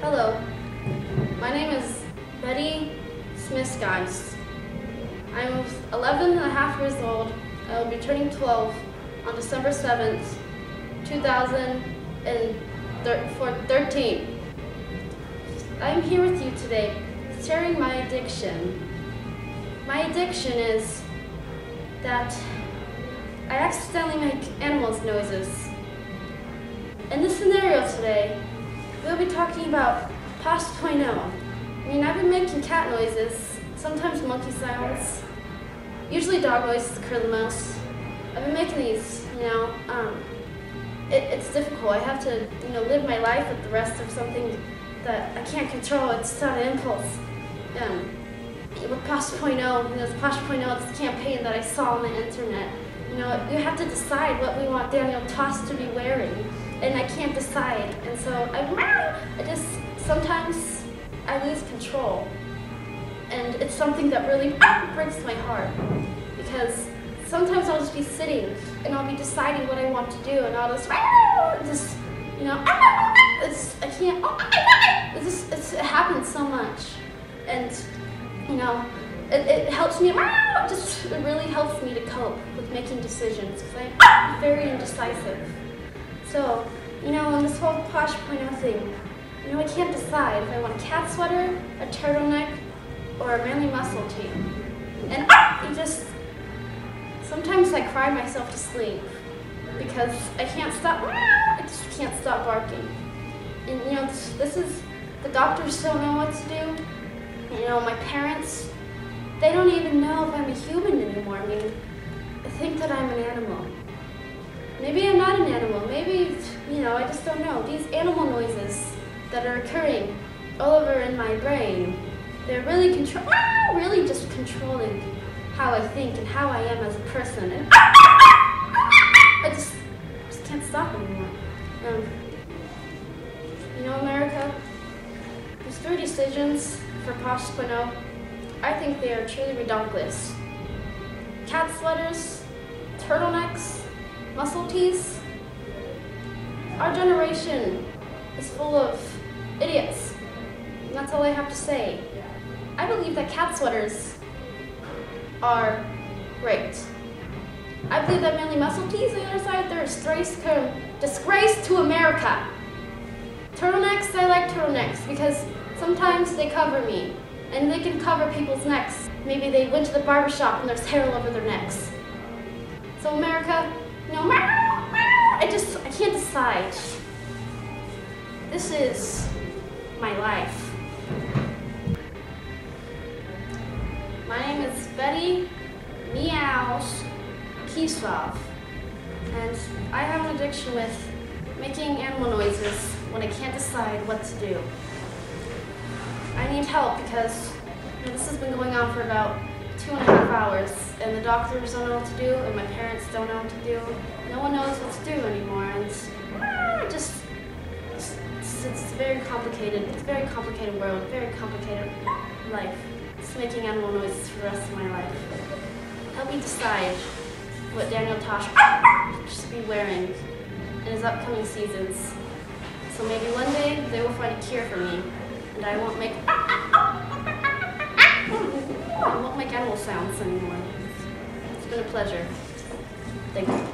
Hello, my name is Betty Smith-Geist. I'm 11 and a half years old. I will be turning 12 on December 7th, 2013. I'm here with you today, sharing my addiction. My addiction is that I accidentally make animals' noises. In this scenario today, we'll be talking about Tosh 2.0. I mean, I've been making cat noises, sometimes monkey sounds, usually dog noises, curl the mouse. I've been making these, it's difficult. I have to, live my life with the rest of something that I can't control. It's not an impulse. With Tosh 2.0, this Tosh 2.0, it's a campaign that I saw on the internet. You have to decide what we want Daniel Tosh to be wearing. And I can't decide, and so sometimes I lose control, and it's something that really breaks my heart, because sometimes I'll just be sitting and I'll be deciding what I want to do, and I'll just it happens so much, and it helps me, it really helps me to cope with making decisions, because I'm very indecisive. So, in this whole Tosh 2.0 thing, I can't decide if I want a cat sweater, a turtleneck, or a manly muscle tee. And sometimes I cry myself to sleep because I can't stop, I just can't stop barking. And the doctors don't know what to do. My parents, they don't even know if I'm a human anymore. I mean, I think that I'm an animal. Maybe I'm not an animal, maybe, I just don't know. These animal noises that are occurring all over in my brain, they're really just controlling how I think and how I am as a person. And I just can't stop anymore. America, these 3 decisions for Tosh 2.0, I think they are truly ridiculous. Cat sweaters, turtlenecks, muscle tees. Our generation is full of idiots, and that's all I have to say. I believe that cat sweaters are great. I believe that manly muscle tees on the other side, they're a disgrace to America. Turtlenecks, I like turtlenecks because sometimes they cover me, and they can cover people's necks. Maybe they went to the barbershop and there's hair all over their necks. So America, I can't decide. This is my life. My name is Betty Meows Kisov, and I have an addiction with making animal noises when I can't decide what to do. I need help because this has been going on for about 2.5 hours, and the doctors don't know what to do, and my parents don't know what to do. No one knows what to do anymore, and it's very complicated. It's a very complicated world, very complicated life. It's making animal noises for the rest of my life. Help me decide what Daniel Tosh should be wearing in his upcoming seasons. So maybe one day they will find a cure for me, and I won't make animal sounds anymore. It's been a pleasure. Thank you.